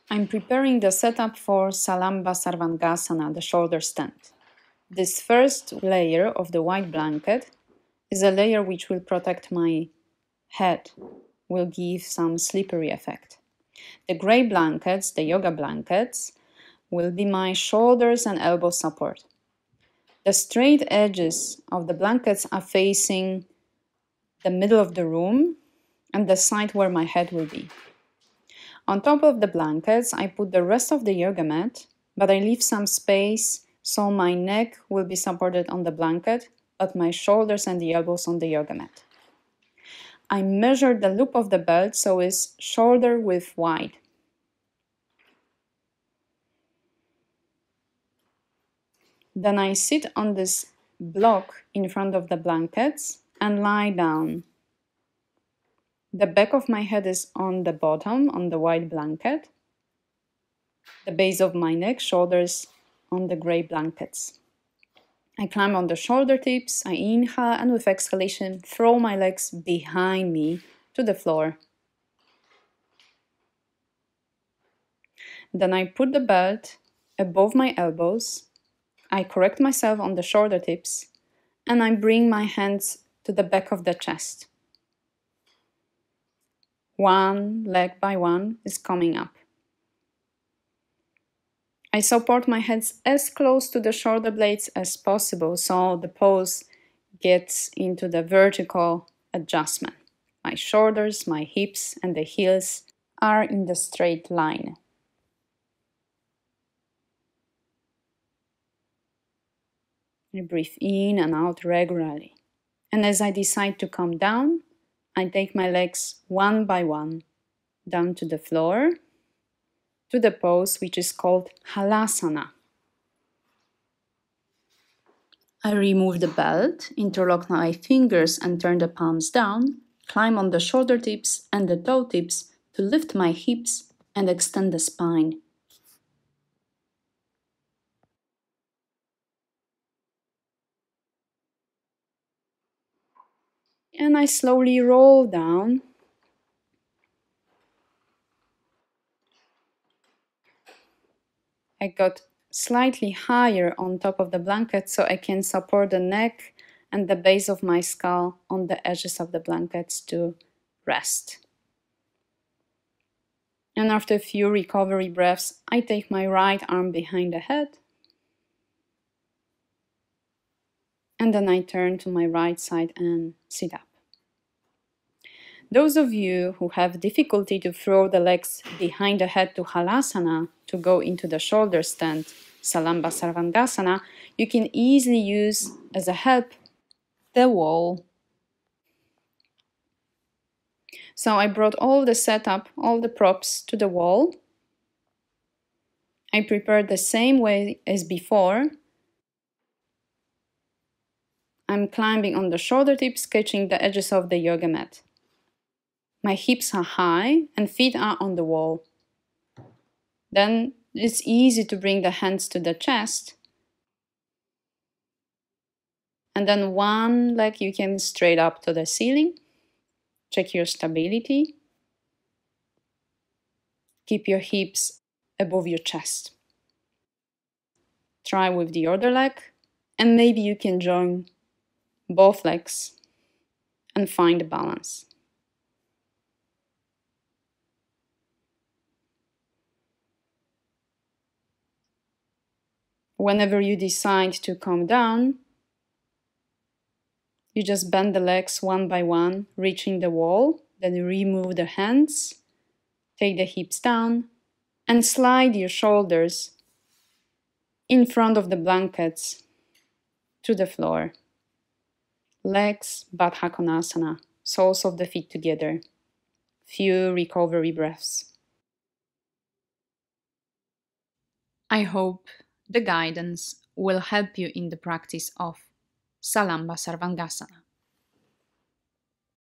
I'm preparing the setup for Salamba Sarvangasana, the shoulder stand. This first layer of the white blanket is a layer which will protect my head, will give some slippery effect. The gray blankets, the yoga blankets, will be my shoulders and elbow support. The straight edges of the blankets are facing the middle of the room and the side where my head will be. On top of the blankets, I put the rest of the yoga mat, but I leave some space so my neck will be supported on the blanket, but my shoulders and the elbows on the yoga mat. I measure the loop of the belt so it's shoulder width wide. Then I sit on this block in front of the blankets and lie down. The back of my head is on the bottom, on the white blanket. The base of my neck, shoulders on the gray blankets. I climb on the shoulder tips, I inhale, and with exhalation, throw my legs behind me to the floor. Then I put the belt above my elbows, I correct myself on the shoulder tips, and I bring my hands to the back of the chest. One leg by one is coming up. I support my hands as close to the shoulder blades as possible so the pose gets into the vertical adjustment. My shoulders, my hips, and the heels are in the straight line. I breathe in and out regularly. And as I decide to come down, I take my legs one by one down to the floor, to the pose which is called Halasana. I remove the belt, interlock my fingers and turn the palms down, climb on the shoulder tips and the toe tips to lift my hips and extend the spine. And I slowly roll down. I got slightly higher on top of the blanket so I can support the neck and the base of my skull on the edges of the blankets to rest. And after a few recovery breaths, I take my right arm behind the head. And then I turn to my right side and sit up. Those of you who have difficulty to throw the legs behind the head to Halasana, to go into the shoulder stand, Salamba Sarvangasana, you can easily use as a help the wall. So I brought all the setup, all the props to the wall. I prepared the same way as before. I'm climbing on the shoulder tips, sketching the edges of the yoga mat. My hips are high and feet are on the wall. Then it's easy to bring the hands to the chest. And then one leg you can straight up to the ceiling. Check your stability. Keep your hips above your chest. Try with the other leg, and maybe you can join both legs and find the balance. Whenever you decide to come down, you just bend the legs one by one, reaching the wall, then you remove the hands, take the hips down, and slide your shoulders in front of the blankets to the floor. Legs, Baddha Konasana, soles of the feet together. Few recovery breaths. I hope the guidance will help you in the practice of Salamba Sarvangasana.